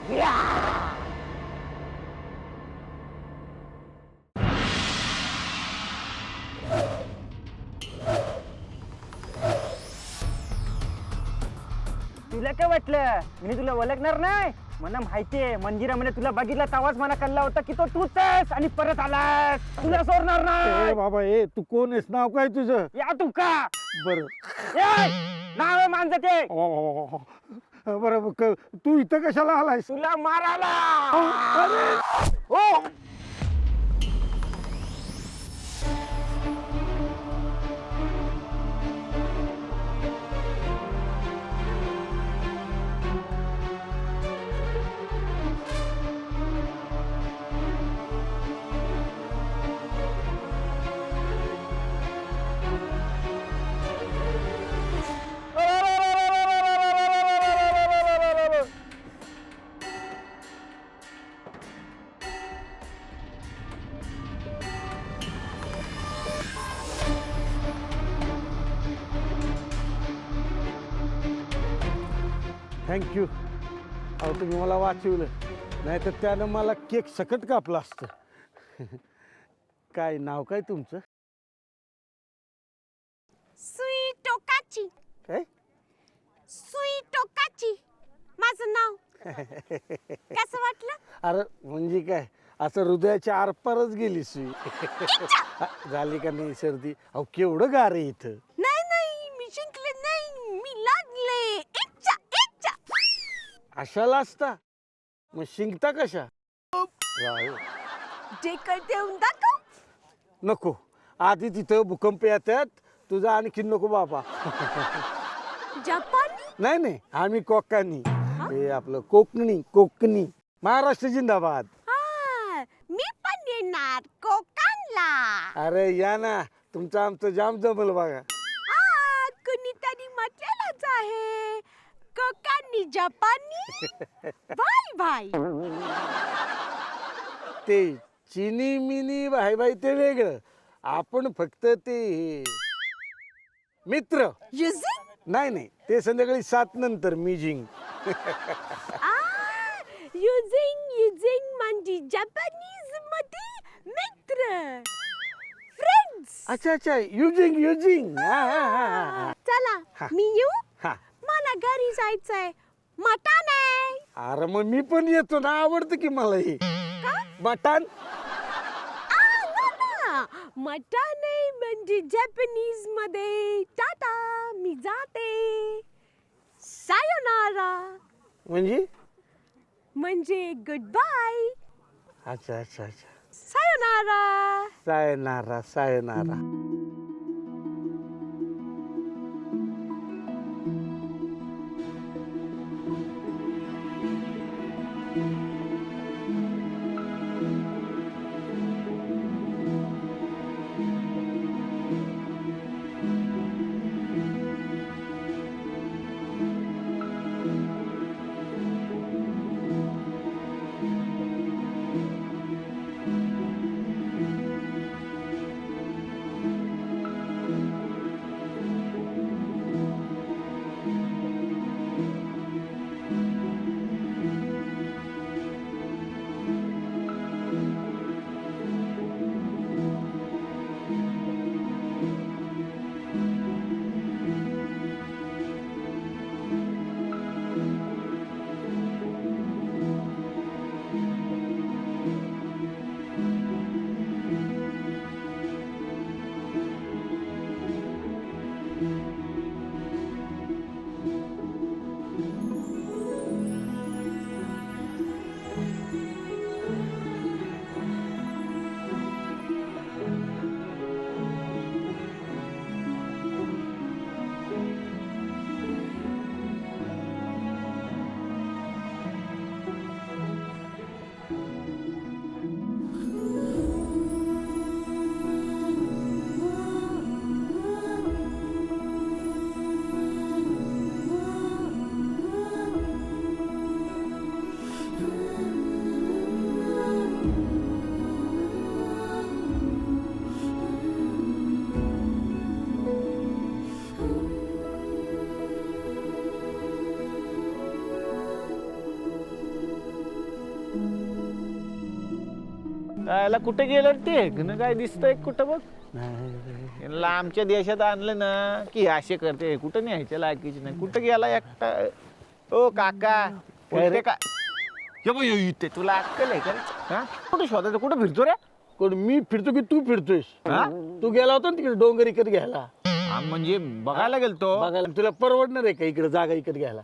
तुला काय वाटलं मी तुला ओळखणार नाही? मला माहितीये मंजिरामध्ये तुला बघितलं तेव्हाच मला कळला होता की तो तूच आहेस आणि परत आलास. तुला सोडणार नाही. बाबा तू कोण आहेस? नाव काय तुझं? या तू का बरं नाव माणसं ते बरं तू इथं कशाला आलायस? तुला मारायला. हो थँक्यू. अहो तुम्ही मला वाचवलं, नाही तर त्यानं मला केक सकट कापला असतं. काय नाव काय तुमचं? सुई टोकाची. काय? सुई टोकाची माझं नाव. कसं वाटलं? अरे म्हणजे काय, असं हृदयाच्या आरपारच गेली सुई. झाली का नाही सर्दी? अहो केवढं गार आहे इथं. नाही नाही मी जिंकले नाही, मी लादले. इच्छा इच्छा. अशाला असता मग शिंकता कशा? राव. ढेकळ देऊन दाखव. नको, आधी तिथं भूकंप येतात. तुझा आणखी नको बाबा. जपानी. नाही नाही, आम्ही कोकणी. हे आपलं कोकणी. महाराष्ट्र जिंदाबाद. हा, मी पण येणार कोकणला. अरे या ना, तुमचं आमचं जाम जमल बघा. कुणीतरी म्हटलेलंच आहे कोकणी जपानी. Bye bye. ते चिनी मिनी भाई ते वेगळं. आपण फक्त ते मित्र. युजिंग. नाही ते संध्याकाळी 7 नंतर मीजिंग. युजिंग म्हणजे जपानीज मध्ये मित्र, फ्रेंड्स. अच्छा युजिंग. चला हा. मी येऊ. हा. मला घरी जायचंय. मटण आहे. अरे मग मी पण येतो ना, आवडतं की मला हे मटण. मटण आहे म्हणजे जपानीज मध्ये टाटा, मी जाते. सायोनारा म्हणजे गुड बाय. अच्छा. सायोनारा. सायनारा. याला कुठे गेलं ते न काय दिसतंय कुठं बघ. नाही यांना आमच्या देशात आणलं ना की असे करते, कुठं न्यायच्या लायकीच नाही. कुठं गेला एकटा. ओ काका काय रे? कुठे का हे बघ, हे इथे तुला अक्कल आहे का रे? हा? कुठं शोधायचं, कुठं फिरतो रे? कोण मी फिरतो की तू फिरतोयस? हा? तू गेला होता ना तिकडे डोंगर इकडे घ्यायला हा, म्हणजे बघायला गेलतो. बघायला तुला परवडणार आहे का इकडे जागा इकडे घ्यायला?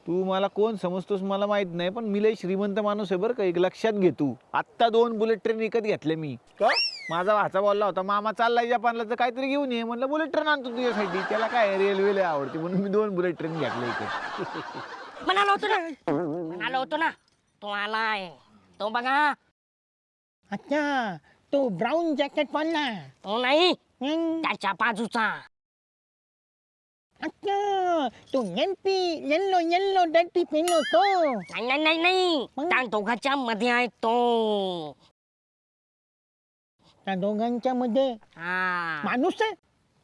तू मला कोण समजतोस मला माहित नाही, पण मी लय श्रीमंत माणूस आहे बरं का. एक लक्षात घे तू. आत्ता 2 बुलेट ट्रेन विकत घेतले मी. का? माझा भाचा बोलला होता मामा चाललाय जपानला तर काहीतरी घेऊन ये. म्हणलं बुलेट ट्रेन आणतो तुझ्यासाठी. त्याला काय रेल्वे लय आवडते म्हणून मी 2 बुलेट ट्रेन घेतले इकडे. म्हणालो होतो ना तो आलाय. तो बघा. अच्छा तो ब्राऊन जॅकेट पाळला. तो नाही हं. त्याच्या बाजूचा. अच्छा तो येल्लो येल्लो डर्टी पेलो तो. नाही नाही नाही नाही मग? त्या दोघांच्या मध्ये आहे तो. त्या दोघांच्या मध्ये हा माणूस आहे.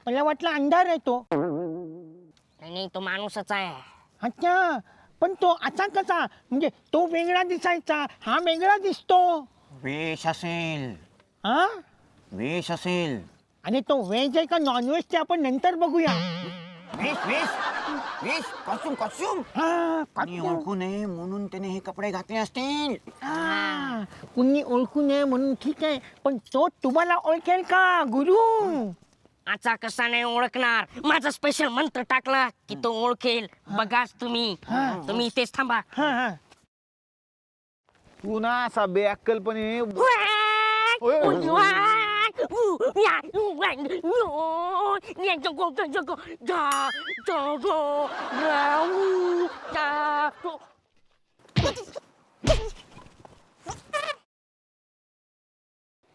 मला वाटलं अंधार आहे तो. नाही नाही, तो माणूसच आहे. अच्छा पण तो असा कसा, म्हणजे तो वेगळा दिसायचा हा वेगळा दिसतो. वेश असेल, हा वेश असेल. आणि तो व्हेज आहे का नॉनव्हेज ते आपण नंतर बघूया. वेश वेश वेश कॉस्ट्युम कॉस्ट्युम. हा आणि ओळखू नये म्हणून त्याने हे कपडे घातले असतील. हा, कुणी ओळखू नये म्हणून ठीक आहे, पण तो तुम्हाला ओळखेल का गुरु? आचा कसा नाही ओळखणार. माझा स्पेशल मंत्र टाकला की तो ओळखेल. बघाच तुम्ही. तुम्ही इथेच थांबा. हा हा तू ना असा बेअक्कलपणे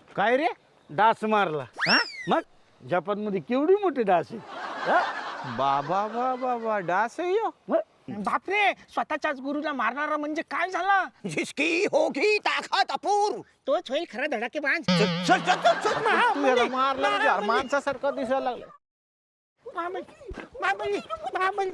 काय रे? डास मारला. हा? मग जपान मध्ये केवढी मोठी डास आहे. हा? बाबा बाबा बा डास आहे ह्यो. मग बापरे, स्वतःच्याच गुरुला मारणारा म्हणजे काय झाला? जिसकी होगी ताकत अपूर. तोच होईल खरा धडाकेबाज. तू याला मारला म्हणजे यार माणसासारखं दिसायला लागलं. महाबली, महाबली.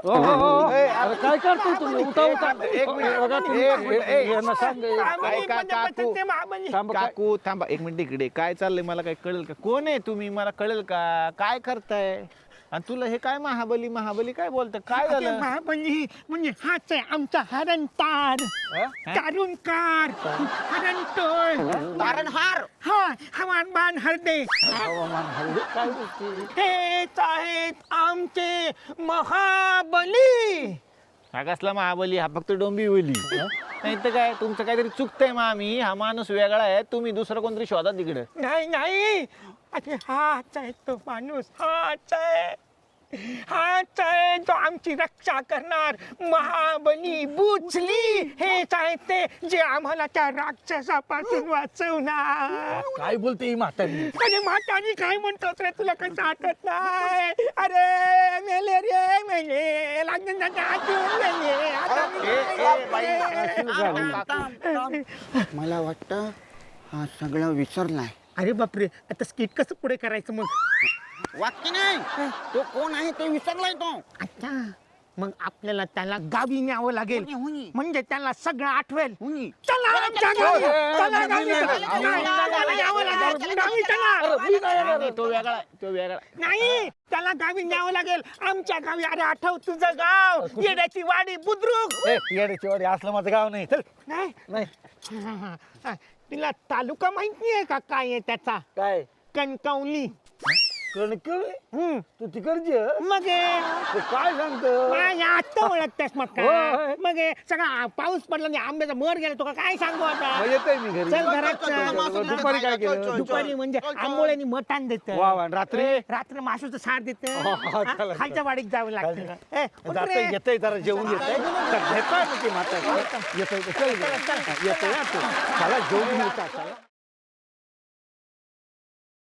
हो, हो, हो. अरे काय करतोय तुम्ही? उठा उठा. एक मिनिट. बघा तुम्ही. एक मिनिट. ए, यांना सांग. महाबली काय म्हणजे काकू? पतंग ते महाबली. थांबा, काय- काकू थांबा एक मिनिट. इकडे काय चाललंय मला काय कळेल का? कोण आहे तुम्ही? मला कळेल का? काय करताय? आणि तुला हे काय महाबली महाबली काय बोलत? काय ते झालं? महाबली म्हणजे हाच आहे आमचा हरणतार, तारुणकार, हरणटोळ, तारणहार. हा हवान बाण हरदे. हवामान हल्ली काय गोष्टी? हेच आहेत आमचे महाबली. हा कसला महाबली? हा फक्त डोंबिवली. नाही तर काय तुमचं काहीतरी चुकतंय मामी. हा माणूस वेगळा आहे. तुम्ही दुसरं कोणतरी शोधा तिकडे. नाही नाही, अरे हाच आहे तो माणूस. हाच आहे जो आमची रक्षा करणार. महाबली बुचली हेच आहे ते जे आम्हाला त्या राक्षसापासून वाचवणार. काय बोलते ही म्हातारी? अरे म्हातारी काय म्हणतोस रे, तुला कसं आठवत नाही? अरे मेले रे मेले लागून जाते आतून मेले. आता मी मला वाटतं हा सगळं विसरलाय. अरे बापरे, आता स्किट कसं पुढे करायचं मग? वाक्य नाही, तो कोण आहे ते विसरलाय तो. अच्छा, मग आपल्याला त्याला गावी न्यावं लागेल. हुनी. म्हणजे त्याला सगळं आठवेल. हुनी. चला आमच्या गावी. चला गावी. त्याला न्यावं लागेल. गावी चला. नाही, तो वेगळा आहे. तो वेगळा आहे. नाही, त्याला गावी न्यावं लागेल. आमच्या गावी. अरे आठव तुझं गाव, येड्याची वाडी बुद्रुक. येड्याची वाडी असलं माझं गाव नाही. चल. नाही नाही. तिला तालुका माहिती आहे का काय आहे त्याचा? काय कणकवली. कणकवली? तू तिकडची आहे? मग हे, तू काय सांगतो? माझ्या आत्ता ओळखतेस मग होय. काय? मग हे सगळा पाऊस पडला आणि आंब्याचा मर गेला, तुका काय सांगू आता? मग येतोय मी घरी. चल घरात चल. दुपारी काय केलं? दुपारी म्हणजे आंबोळ्यानी मटण देत. वा वा. आणि रात्री रात्र मासूचं सार देत. चला. खालच्या वाडीत जावं लागतं. ए, उठ रे. जातोय येतोय जरा जेवून येतोय. घेतोय ना ती म्हातारी. येतोय चल. येतोय. चला जेवून येतात. चला.